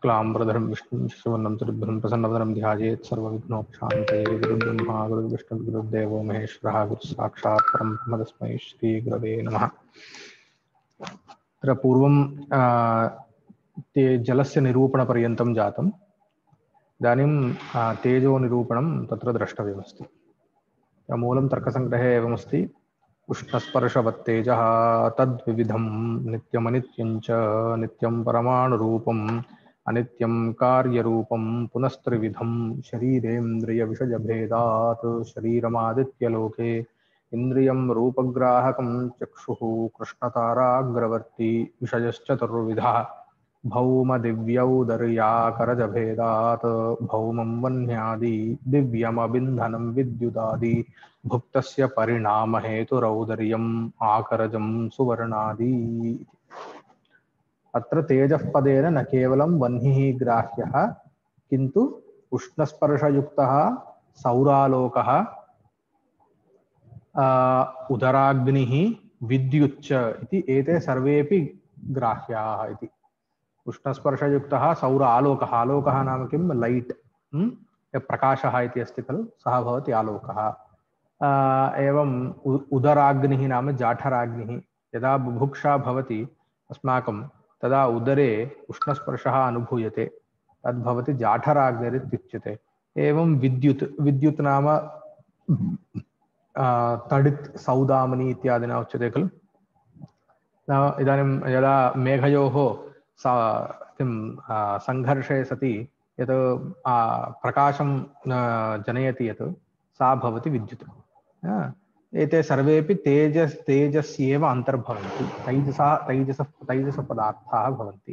शुक्लांबरधरं विष्णुं शशिवर्णं चतुर्भुजं प्रसन्नवदनं ध्यायेत् सर्वविघ्नोपशान्तये। गुरुर्ब्रह्मा गुरुर्विष्णुः गुरुर्देवो महेश्वरः गुरुसाक्षात् परं ब्रह्म तस्मै श्रीगुरवे नमः। तत्र पूर्वं ते जलस्य निरूपणपर्यन्तं जातम्। इदानीं तेजोनिरूपणं तत्र द्रष्टव्यमस्ति। मूलं तर्कसङ्ग्रहे एवमस्ति। उष्णस्पर्शवत्तेजः तद्विविधं नित्यमनित्यं च नित्यं परमाणुरूपम् अनित्यं कार्यरूपं पुनस्त्रिविधं शरीरेन्द्रियविषयभेदात् शरीरमादित्यलोके इन्द्रियं रूपग्राहकं चक्षुः कृष्णताराग्रवर्ती विषयश्चतुर्विधः भौमदिव्यौदर्याकरजभेदात् भौमं वह्न्यादि दिव्यमबिन्धनं विद्युदादि भुक्तस्य परिणामहेतुरौदर्यम् आकरजं सुवर्णादि। अत्र तेजः पदेन न केवलं वह्निः ग्राह्यः किन्तु उष्णस्पर्शयुक्तः सौरालोकः उदराग्निः विद्युच्च इति एते सर्वेपि ग्राह्याः इति। उष्णस्पर्शयुक्तः सौर आलोकः, आलोकः नाम किं? लैट्, प्रकाशः इति अस्ति खलु, सः भवति आलोकः। एवं उदराग्निः नाम जाठराग्निः। यदा बुभुक्षा भवति अस्माकं तदा उदरे उष्णस्पर्शः अनुभूयते, तद्भवति जाठराग्निरित्युच्यते। एवं विद्युत्, विद्युत् नाम तडित् सौदामनि इत्यादिना उच्यते खलु। इदानीं यदा मेघयोः संघर्षे सति यत् प्रकाशं जनयति यत् सा भवति विद्युत्। एते सर्वेपि तेजस्येव अन्तर्भवन्ति। तैजसपदार्थाः भवन्ति।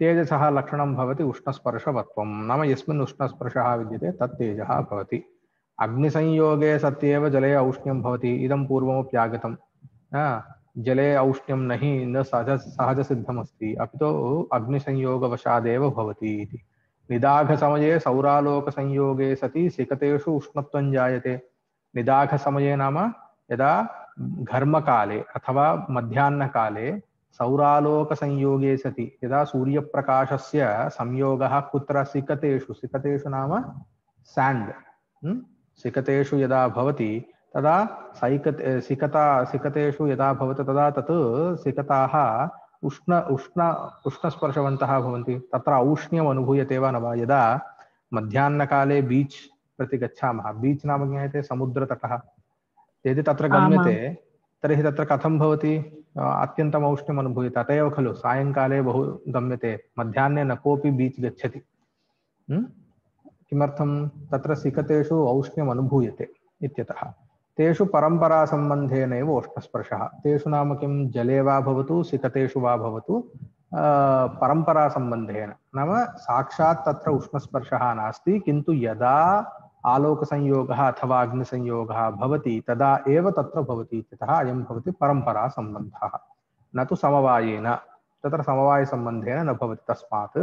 तेजसः लक्षणं भवति उष्णस्पर्शवत्वं, नाम यस्मिन् उष्णस्पर्शः विद्यते तत् तेजः भवति। अग्निसंयोगे सत्येव जले औष्ण्यं भवति, इदं पूर्वमप्यागतं। जले औष्ण्यं न सहजसिद्धमस्ति, अपि तु अग्निसंयोगवशादेव भवति इति। निदाघसमये सौरालोकसंयोगे सति सिकतेषु उष्णत्वं जायते। निदाघसमये नाम यदा घर्मकाले अथवा मध्याह्नकाले सौरालोकसंयोगे सति यदा सूर्यप्रकाशस्य संयोगः कुत्र? सिकतेषु। सिकतेषु नाम सैंड। सिकतेषु यदा भवति तदा सिकतेषु यदा भवति तदा तत् सिकताः उष्णस्पर्शवन्तः भवन्ति। तत्र औष्ण्यम् अनुभूयते वा न वा? यदा मध्याह्नकाले बीच् प्रति गच्छामः, बीच् नाम ज्ञायते समुद्रतटः, यदि तत्र गम्यते तर्हि तत्र कथं भवति? अत्यन्तम् औष्ण्यम् अनुभूयते। अत एव खलु सायङ्काले बहु गम्यते, मध्याह्ने न कोऽपि बीच् गच्छति। किमर्थं? तत्र सिकतेषु औष्ण्यम् अनुभूयते इत्यतः। तेषु परम्परासम्बन्धेनैव उष्णस्पर्शः। तेषु नाम किं? जले वा भवतु सिकतेषु वा भवतु, परम्परासम्बन्धेन, नाम साक्षात् तत्र उष्णस्पर्शः नास्ति, किन्तु यदा आलोकसंयोगः अथवा अग्निसंयोगः भवति तदा एव तत्र भवति इत्यतः अयं भवति परम्परासम्बन्धः, न तु समवायेन। तत्र समवायसम्बन्धेन न भवति, तस्मात्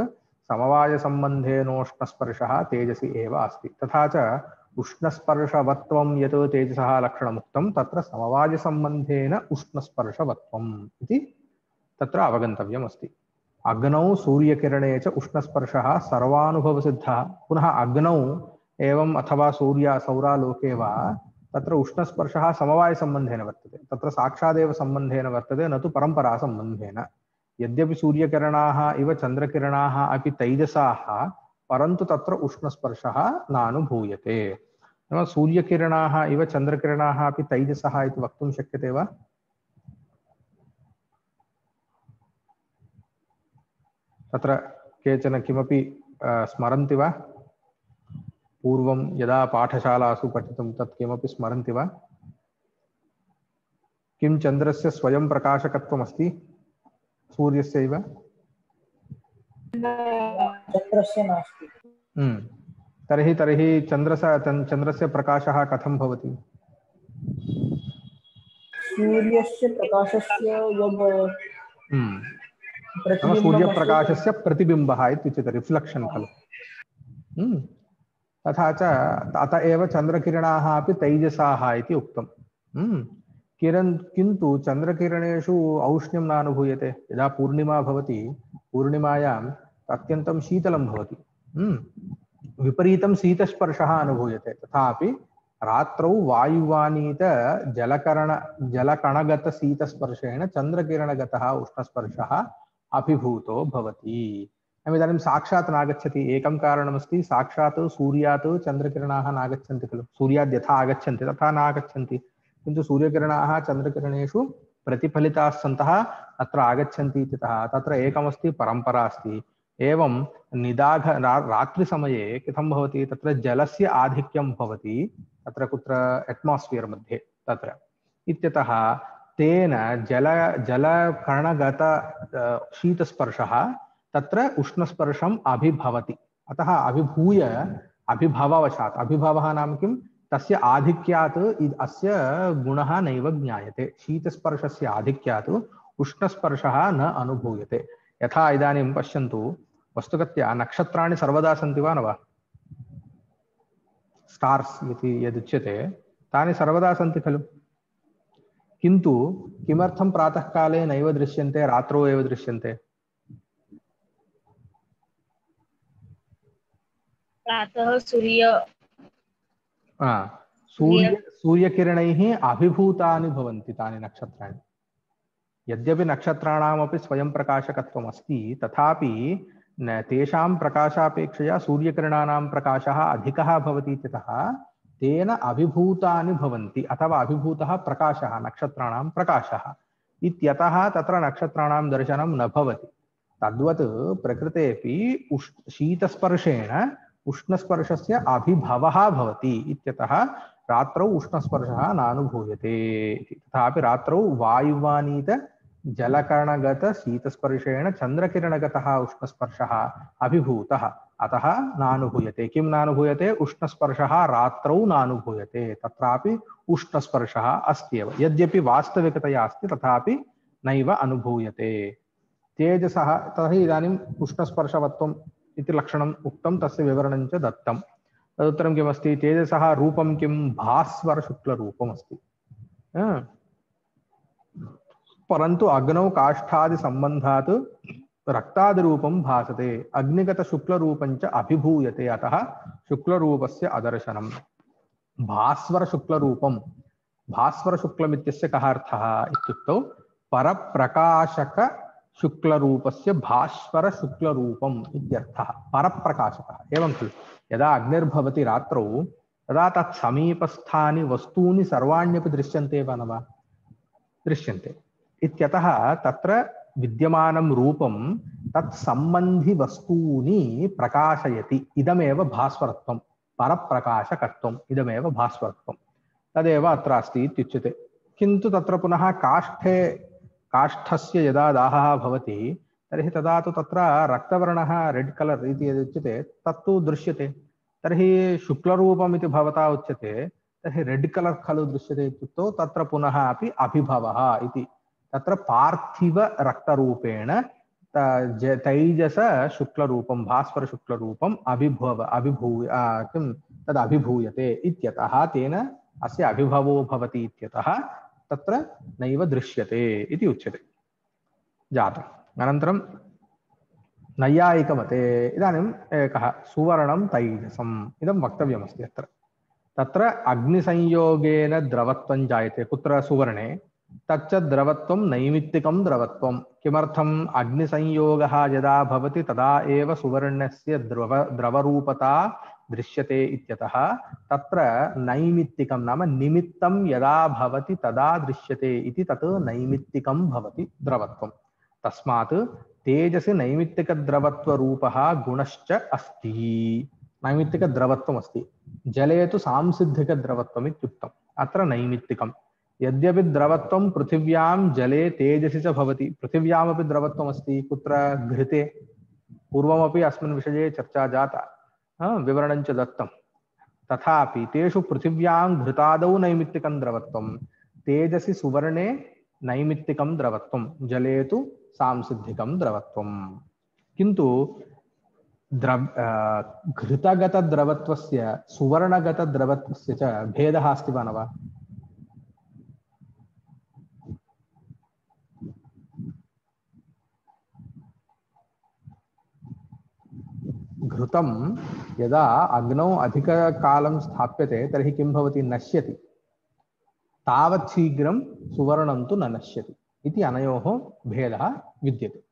समवायसम्बन्धेनोष्णस्पर्शः तेजसि एव अस्ति। तथा च उष्णस्पर्शवत्वं यत् तेजसः लक्षणमुक्तं, तत्र समवायसम्बन्धेन उष्णस्पर्शवत्वम् इति तत्र अवगन्तव्यमस्ति। अग्नौ सूर्यकिरणे च उष्णस्पर्शः सर्वानुभवसिद्धः। पुनः अग्नौ एवं अथवा सौरालोके वा तत्र उष्णस्पर्शः समवायसम्बन्धेन वर्तते, तत्र साक्षादेव सम्बन्धेन वर्तते, न तु परम्परासम्बन्धेन। यद्यपि सूर्यकिरणाः इव चन्द्रकिरणाः अपि तैजसाः, परन्तु तत्र उष्णस्पर्शः नानुभूयते। नाम सूर्यकिरणाः इव चन्द्रकिरणाः अपि तैजसः इति वक्तुं शक्यते वा? तत्र केचन किमपि स्मरन्ति वा? पूर्वं यदा पाठशालासु पठितं तत् किमपि स्मरन्ति वा? किं चन्द्रस्य स्वयं प्रकाशकत्वमस्ति सूर्यस्यैव? चन्द्रस्य नास्ति। तर्हि चन्द्रस्य प्रकाशः कथं भवति? सूर्यस्य प्रकाशस्य नाम सूर्यप्रकाशस्य प्रतिबिम्बः इत्युच्यते, रिफ्लेक्षन् खलु। तथा च अत एव चन्द्रकिरणाः अपि तैजसाः इति उक्तम्। किन्तु चन्द्रकिरणेषु औष्ण्यं नानुभूयते। यदा पूर्णिमा भवति, पूर्णिमायां अत्यन्तं शीतलं भवति। विपरीतं शीतस्पर्शः अनुभूयते। तथापि रात्रौ वायुवानीत जलकणगतशीतस्पर्शेण चन्द्रकिरणगतः उष्णस्पर्शः अभिभूतो भवति। इदानीं साक्षात् नागच्छति। एकं कारणमस्ति, साक्षात् सूर्यात् चन्द्रकिरणाः नागच्छन्ति खलु। सूर्यात् यथा आगच्छन्ति तथा नागच्छन्ति, किन्तु सूर्यकिरणाः चन्द्रकिरणेषु प्रतिफलिताः सन्तः अत्र आगच्छन्ति इत्यतः तत्र एकमस्ति, परम्परा अस्ति। एवं निदाघ रात्रिसमये कथं भवति, तत्र जलस्य आधिक्यं भवति, तत्र कुत्र एट्मास्फियर् मध्ये तत्र इत्यतः तेन जलकणगत शीतस्पर्शः तत्र उष्णस्पर्शम् अभिभवति। अतः अभिभूय अभिभववशात्, अभिभवः नाम किं, तस्य आधिक्यात् अस्य गुणः नैव ज्ञायते। शीतस्पर्शस्य आधिक्यात् उष्णस्पर्शः न अनुभूयते। यथा इदानीं पश्यन्तु, वस्तुगत्या नक्षत्राणि सर्वदा सन्ति वा न वा? स्टार्स् इति यदुच्यते तानि सर्वदा सन्ति खलु। किन्तु किमर्थं प्रातःकाले नैव दृश्यन्ते, रात्रौ एव दृश्यन्ते? प्रातः सूर्यकिरणैः अभिभूतानि भवन्ति तानि नक्षत्राणि। यद्यपि नक्षत्राणामपि स्वयं प्रकाशकत्वम् अस्ति, तथापि तेषां प्रकाशापेक्षया सूर्यकिरणानां प्रकाशः अधिकः भवति इत्यतः तेन अभिभूतानि भवन्ति, अथवा अभिभूतः प्रकाशः नक्षत्राणां प्रकाशः इत्यतः तत्र नक्षत्राणां दर्शनं न भवति। तद्वत् प्रकृतेऽपि शीतस्पर्शेण उष्णस्पर्शस्य अभिभवः भवति इत्यतः रात्रौ उष्णस्पर्शः नानुभूयते। तथापि रात्रौ वायुवानीत जलकणगत शीतस्पर्शेण चन्द्रकिरणगतः उष्णस्पर्शः अभिभूतः, अतः नानुभूयते। किं नानुभूयते? उष्णस्पर्शः रात्रौ नानुभूयते। तत्रापि उष्णस्पर्शः अस्त्येव, यद्यपि वास्तविकतया अस्ति तथापि नैव अनुभूयते। तेजसः, तर्हि इदानीम् उष्णस्पर्शवत्वम् इति लक्षणम् उक्तं, तस्य विवरणं च दत्तं। तदुत्तरं किमस्ति? तेजसः रूपं किं? भास्वरशुक्लरूपमस्ति। परन्तु अग्नौ काष्ठादिसम्बन्धात् रक्तादिरूपं भासते, अग्निगतशुक्लरूपं च अभिभूयते, अतः शुक्लरूपस्य अदर्शनम्। भास्वरशुक्लरूपं, भास्वरशुक्लमित्यस्य कः अर्थः इत्युक्तौ परप्रकाशक शुक्लरूपस्य भास्वरशुक्लरूपम् इत्यर्थः। परप्रकाशकः एवं खलु, यदा अग्निर्भवति रात्रौ तदा तत् समीपस्थानि वस्तूनि सर्वाण्यपि दृश्यन्ते वा न वा? दृश्यन्ते। इत्यतः तत्र विद्यमानं रूपं तत्सम्बन्धि वस्तूनि प्रकाशयति। इदमेव भास्वरत्वं, परप्रकाशकत्वम्, इदमेव भास्वरत्वं। तदेव अत्र अस्ति इत्युच्यते। किन्तु तत्र पुनः काष्ठस्य यदा दाहः भवति तर्हि तदा तु तत्र रक्तवर्णः, रेड् कलर् इति यदुच्यते तत्तु दृश्यते। तर्हि शुक्लरूपम् इति भवता उच्यते, तर्हि रेड् कलर् खलु दृश्यते इत्युक्तौ तत्र पुनः अपि अभिभवः इति। तत्र पार्थिव रक्तरूपेण तैजस शुक्लरूपं, भास्वरशुक्लरूपम् किं तद् अभिभूयते इत्यतः तेन अस्य अभिभवो भवति इत्यतः तत्र नैव दृश्यते इति उच्यते। जातम्। अनन्तरं नैयायिकमते इदानीम् एकः सुवर्णं तैजसम् इदं वक्तव्यमस्ति अत्र। तत्र अग्निसंयोगेन द्रवत्वं जायते। कुत्र? सुवर्णे। तच्च द्रवत्वं नैमित्तिकं द्रवत्वं। किमर्थम्? अग्निसंयोगः यदा भवति तदा एव सुवर्णस्य द्रवरूपता दृश्यते इत्यतः तत्र नैमित्तिकं नाम निमित्तं यदा भवति तदा दृश्यते इति तत् नैमित्तिकं भवति द्रवत्वं। तस्मात् तेजसि नैमित्तिकद्रवत्वरूपः गुणश्च अस्ति। नैमित्तिकद्रवत्वमस्ति। जले तु सांसिद्धिकद्रवत्वम् इत्युक्तम्। अत्र नैमित्तिकम्। यद्यपि द्रवत्वं पृथिव्यां, जले, तेजसि च भवति। पृथिव्यामपि द्रवत्वमस्ति। कुत्र? घृते। पूर्वमपि अस्मिन् विषये चर्चा जाता, विवरणं च दत्तं। तथापि तेषु पृथिव्यां घृतादौ नैमित्तिकं द्रवत्वं, तेजसि सुवर्णे नैमित्तिकं द्रवत्वं, जले तु सांसिद्धिकं द्रवत्वं। किन्तु घृतगतद्रवत्वस्य सुवर्णगतद्रवत्वस्य च भेदः अस्ति वा न वा? घृतं यदा अग्नौ अधिककालं स्थाप्यते तर्हि किं भवति नश्यति तावत् शीघ्रं सुवर्णं तु न नश्यति इति अनयोः भेदः विद्यते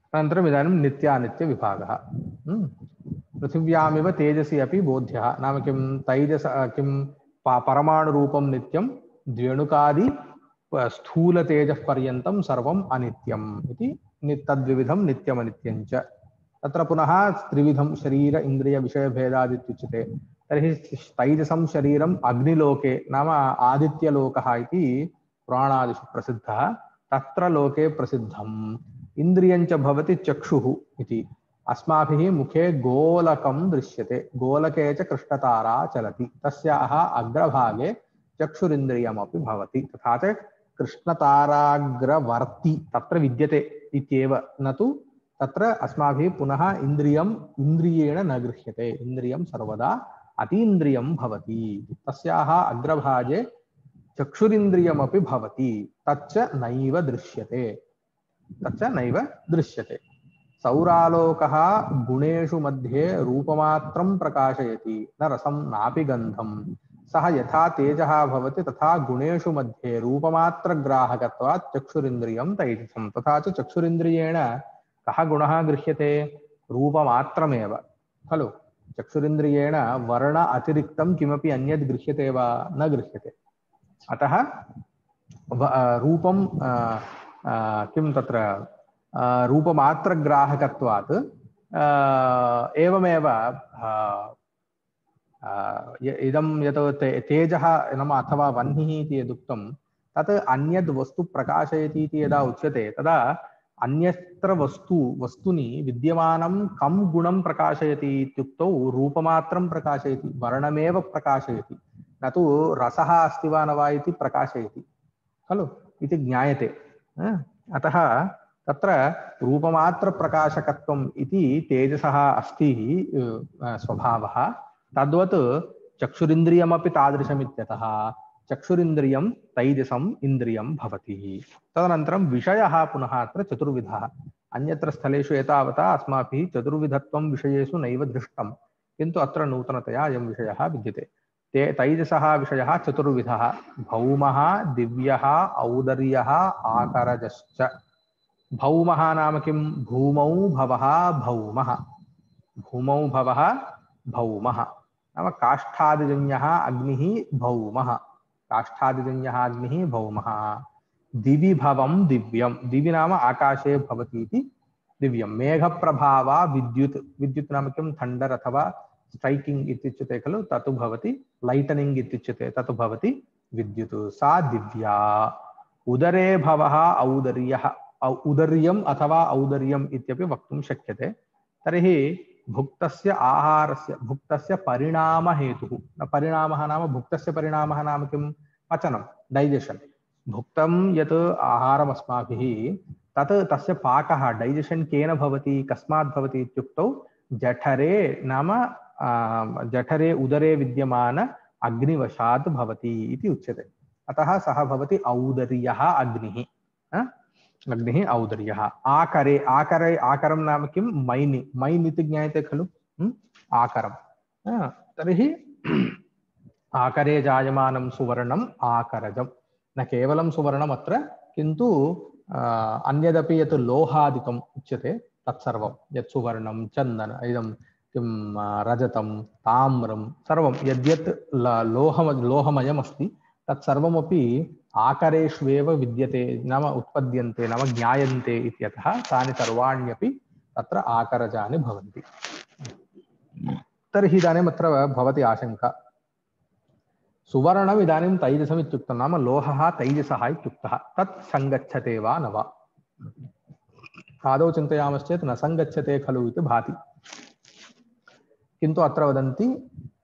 अनन्तरम् इदानीं नित्यानित्यविभागः पृथिव्यामिव तेजसि अपि बोध्यः नाम किं तैजस किं परमाणुरूपं नित्यं द्व्यणुकादि स्थूलतेजः पर्यन्तं सर्वम् अनित्यम् इति तद्विविधं नित्यमनित्यं च तत्र पुनः त्रिविधं शरीर इन्द्रिय विषयभेदादित्युच्यते तर्हि तैजसं शरीरम् अग्निलोके नाम आदित्यलोकः इति पुराणादिषु प्रसिद्धः तत्र लोके प्रसिद्धम् इन्द्रियञ्च भवति चक्षुः इति अस्माभिः मुखे गोलकं दृश्यते गोलके च कृष्णतारा चलति तस्याः अग्रभागे चक्षुरिन्द्रियमपि भवति तथा च कृष्णताराग्रवर्ति तत्र विद्यते इत्येव न तु तत्र अस्माभिः पुनः इन्द्रियेण न गृह्यते इन्द्रियं सर्वदा अतीन्द्रियं भवति तस्याः अग्रभागे चक्षुरिन्द्रियमपि भवति तच्च नैव दृश्यते सौरालोकः गुणेषु मध्ये रूपमात्रं प्रकाशयति न रसं नापि गन्धं सः यथा तेजः भवति तथा गुणेषु मध्ये रूपमात्रग्राहकत्वात् चक्षुरिन्द्रियं तैजसं तथा च चक्षुरिन्द्रियेण कः गुणः गृह्यते रूपमात्रमेव खलु चक्षुरिन्द्रियेण वर्ण अतिरिक्तं किमपि अन्यद् गृह्यते वा न गृह्यते अतः रूपं किं तत्र रूपमात्रग्राहकत्वात् एवमेव इदं यत् तेजः नाम अथवा वह्निः इति यदुक्तं तत् अन्यद् वस्तु प्रकाशयति इति यदा उच्यते तदा अन्यत्र वस्तुनि विद्यमानं कं गुणं प्रकाशयति इत्युक्तौ रूपमात्रं प्रकाशयति वर्णमेव प्रकाशयति न तु रसः अस्ति वा न वा इति प्रकाशयति खलु इति ज्ञायते अतः तत्र रूपमात्रप्रकाशकत्वम् इति तेजसः अस्ति स्वभावः तद्वत् चक्षुरिन्द्रियमपि तादृशमित्यतः चक्षुरिन्द्रियं तैजसम् इन्द्रियं भवति तदनन्तरं विषयः पुनः अत्र चतुर्विधः अन्यत्र स्थलेषु एतावता अस्माभिः चतुर्विधत्वं विषयेषु नैव दृष्टं किन्तु अत्र नूतनतया अयं विषयः विद्यते तैजसः विषयः चतुर्विधः भौमः दिव्यः औदर्यः आकरजश्च भौमः नाम किं भूमौ भवः भौमः नाम काष्ठादिजन्यः अग्निः भौमः दिवि भवं दिव्यं दिवि नाम आकाशे भवति इति दिव्यं मेघप्रभावा विद्युत् नाम किं थण्डर् अथवा स्ट्रैकिंग इत्युच्यते खलु तत् भवति लैटनिंग इत्युच्यते तत् भवति विद्युत् सा दिव्या उदरे भवः औदर्यः उदर्यम् अथवा औदर्यम् इत्यपि वक्तुं शक्यते तर्हि भुक्तस्य आहारस्य भुक्तस्य परिणामहेतुः परिणामः नाम भुक्तस्य परिणामः नाम किं पचनं डाइजेशन भुक्तं यत् आहारम् अस्माभिः तत् तस्य पाकः डाइजेशन केन भवति कस्मात् भवति इत्युक्तौ जठरे नाम जठरे उदरे विद्यमान अग्निवशात् भवति इति उच्यते अतः सः भवति औदर्यः अग्निः औदर्यः आकरं नाम किं मैन् इति ज्ञायते खलु आकरं तर्हि आकरे जायमानं सुवर्णम् आकरजं न केवलं सुवर्णम् अत्र किन्तु अन्यदपि यत् लोहादिकम् उच्यते तत्सर्वं यत् सुवर्णं चन्दन इदं किं रजतं ताम्रं सर्वं यद्यत् लोहमयमस्ति तत्सर्वमपि आकरेष्वेव विद्यते नाम उत्पद्यन्ते नाम ज्ञायन्ते इत्यतः तानि सर्वाण्यपि तत्र आकरजानि भवन्ति तर्हि इदानीम् अत्र भवति आशंका सुवर्णम् इदानीं तैजसम् इत्युक्तं नाम लोहः तैजसः इत्युक्तः तत् सङ्गच्छते वा न वा आदौ चिन्तयामश्चेत् न सङ्गच्छते खलु इति भाति किन्तु अत्र वदन्ति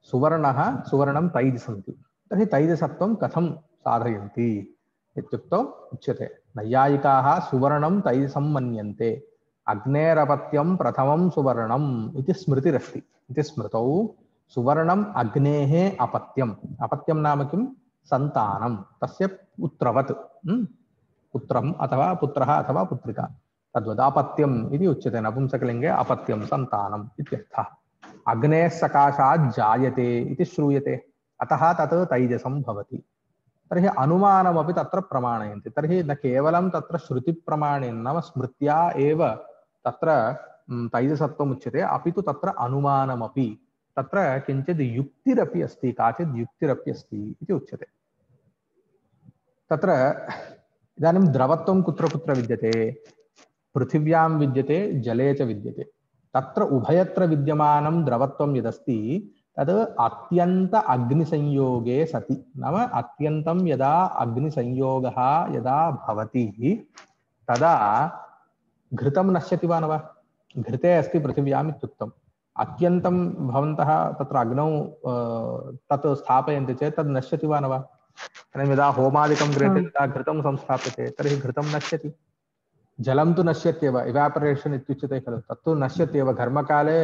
सुवर्णं तैजसन्ति तर्हि तैजसत्वं कथं साधयन्ति इत्युक्तौ उच्यते नैयायिकाः सुवर्णं तैजसं मन्यन्ते अग्नेरपत्यं प्रथमं सुवर्णम् इति स्मृतिरस्ति इति स्मृतौ सुवर्णम् अग्नेः अपत्यं नाम किं सन्तानं तस्य पुत्रवत् पुत्रम् अथवा पुत्रः अथवा पुत्रिका तद्वद् अपत्यम् इति उच्यते नपुंसकलिङ्गे अपत्यं सन्तानम् इत्यर्थः अग्नेः सकाशात् जायते इति श्रूयते अतः तत् तैजसं भवति तर्हि अनुमानमपि तत्र प्रमाणयन्ति तर्हि न केवलं तत्र श्रुतिप्रमाणेन नाम स्मृत्या एव तत्र तैजसत्वम् उच्यते अपि तु तत्र अनुमानमपि तत्र किञ्चित् युक्तिरपि अस्ति काचित् युक्तिरपि अस्ति इति उच्यते तत्र इदानीं द्रवत्वं कुत्र कुत्र विद्यते पृथिव्यां विद्यते जले च विद्यते तत्र उभयत्र विद्यमानं द्रवत्वं यदस्ति तद् अत्यन्त अग्निसंयोगे सति नाम अत्यन्तं यदा अग्निसंयोगः यदा भवति तदा घृतं नश्यति वा न वा घृते अस्ति पृथिव्याम् इत्युक्तम् अत्यन्तं भवन्तः तत्र अग्नौ तत् स्थापयन्ति चेत् तद् नश्यति वा न वा यदा होमादिकं क्रियते तदा घृतं संस्थाप्यते तर्हि घृतं नश्यति जलं तु नश्यत्येव इवापरेशन् इत्युच्यते खलु तत्तु नश्यत्येव घर्मकाले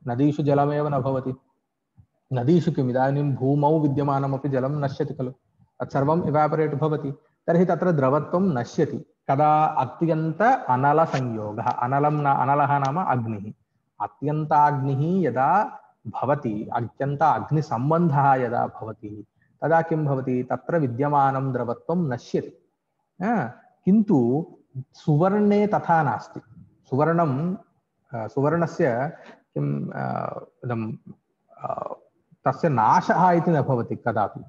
नदीषु जलमेव न भवति नदीषु किम् इदानीं भूमौ विद्यमानमपि जलं नश्यति खलु तत्सर्वम् इवापरेट् भवति तर्हि तत्र द्रवत्वं नश्यति कदा अत्यन्त अनलसंयोगः अनलः नाम अग्निः अत्यन्ताग्निः यदा भवति अत्यन्त अग्निसम्बन्धः यदा भवति तदा किं भवति तत्र विद्यमानं द्रवत्वं नश्यति किन्तु सुवर्णे तथा नास्ति सुवर्णस्य किं तस्य नाशः इति न भवति कदापि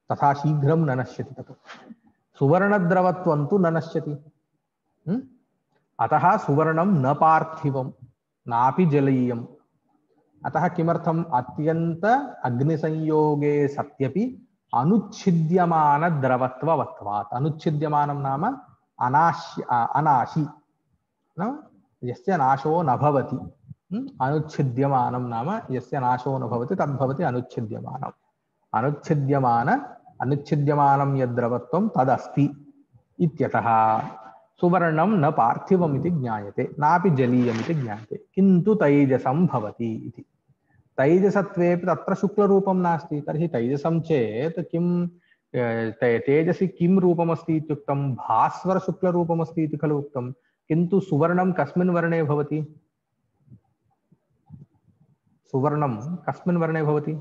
तथा शीघ्रं न नश्यति तत् सुवर्णद्रवत्वं तु न नश्यति अतः सुवर्णं न पार्थिवं नापि जलीयम् अतः किमर्थम् अत्यन्त अग्निसंयोगे सत्यपि अनुच्छिद्यमानद्रवत्ववत्वात् अनुच्छिद्यमानं नाम अनाशि न यस्य नाशो न भवति अनुच्छिद्यमानं नाम यस्य नाशो न भवति तद्भवति अनुच्छिद्यमानम् अनुच्छिद्यमानं यद्द्रवत्वं तदस्ति इत्यतः सुवर्णं न पार्थिवम् इति ज्ञायते नापि जलीयम् इति ज्ञायते किन्तु तैजसं भवति इति तैजसत्वेपि तत्र शुक्लरूपं नास्ति तर्हि तैजसं चेत् किं तेजसि किं रूपमस्ति इत्युक्तं भास्वरशुक्लरूपमस्ति इति खलु उक्तं किन्तु सुवर्णं कस्मिन् वर्णे भवति सुवर्णं कस्मिन् वर्णे भवति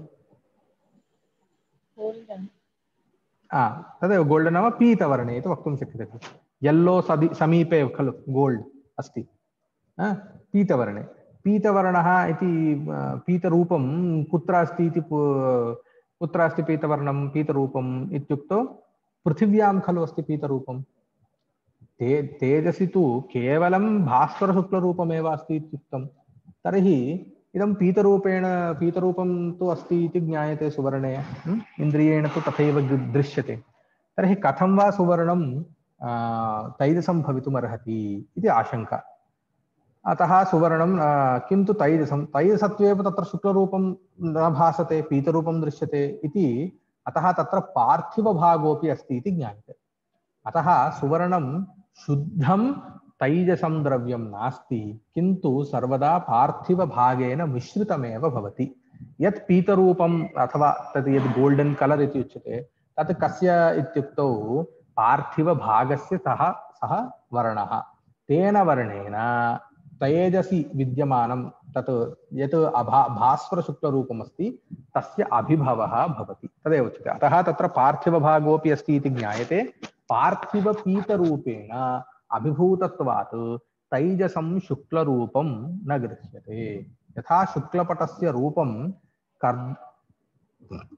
तदेव गोल्डन् नाम पीतवर्णे इति वक्तुं शक्यते खलु येल्लो समीपे खलु गोल्ड् अस्ति पीतवर्णे पीतवर्णः इति पीतरूपं कुत्र अस्ति इति कुत्र अस्ति पीतवर्णं पीतरूपम् इत्युक्तौ पृथिव्यां खलु अस्ति पीतरूपं तेजसि तु केवलं भास्वरशुक्लरूपमेव अस्ति इत्युक्तं तर्हि इदं पीतरूपं तु अस्ति इति ज्ञायते सुवर्णे इन्द्रियेण तु तथैव दृश्यते तर्हि कथं वा सुवर्णं तैजसं भवितुमर्हति इति आशंका अतः सुवर्णं किन्तु तैजसत्वेव तत्र शुक्लरूपं न भासते पीतरूपं दृश्यते इति अतः तत्र पार्थिवभागोऽपि अस्ति इति ज्ञायते अतः सुवर्णं शुद्धं तैजसं द्रव्यं नास्ति किन्तु सर्वदा पार्थिवभागेन मिश्रितमेव भवति यत् पीतरूपम् अथवा तत् यद् गोल्डन् कलर् इति उच्यते तत् कस्य इत्युक्तौ पार्थिवभागस्य सः वर्णः तेन वर्णेन तैजसि विद्यमानं तत् यत् भास्वरशुक्लरूपमस्ति तस्य अभिभवः भवति तदेव उच्यते अतः तत्र पार्थिवभागोऽपि अस्ति इति ज्ञायते पार्थिवपीतरूपेण अभिभूतत्वात् तैजसं शुक्लरूपं न गृह्यते यथा शुक्लपटस्य रूपं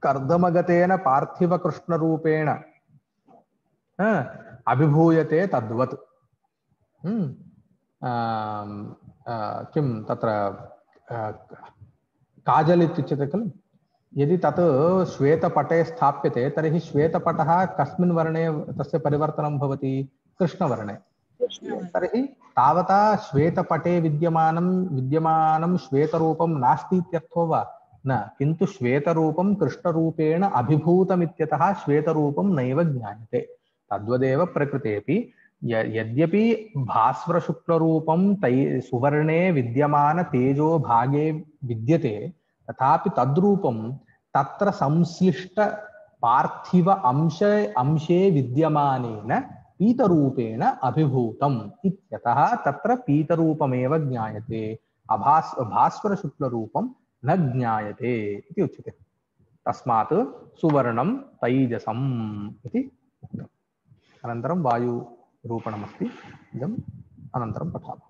कर्दमगतेन पार्थिवकृष्णरूपेण अभिभूयते तद्वत् किं तत्र काजल् इत्युच्यते खलु यदि तत् श्वेतपटे स्थाप्यते तर्हि श्वेतपटः कस्मिन् वर्णे तस्य परिवर्तनं भवति कृष्णवर्णे तर्हि तावता श्वेतपटे विद्यमानं श्वेतरूपं नास्ति इत्यर्थो वा न किन्तु श्वेतरूपं कृष्णरूपेण अभिभूतमित्यतः श्वेतरूपं नैव ज्ञायते तद्वदेव प्रकृतेऽपि यद्यपि भास्वरशुक्लरूपं सुवर्णे विद्यमान तेजो भागे विद्यते तथापि तद्रूपं तत्र संश्लिष्ट पार्थिव अंशे विद्यमानेन पीतरूपेण अभिभूतम् इत्यतः तत्र पीतरूपमेव ज्ञायते, भास्वरशुक्लरूपं न ज्ञायते इति उच्यते। तस्मात् सुवर्णं तैजसम् इति उक्तम्। अनन्तरं वायुरूपणमस्ति, इदम् अनन्तरं पठामः।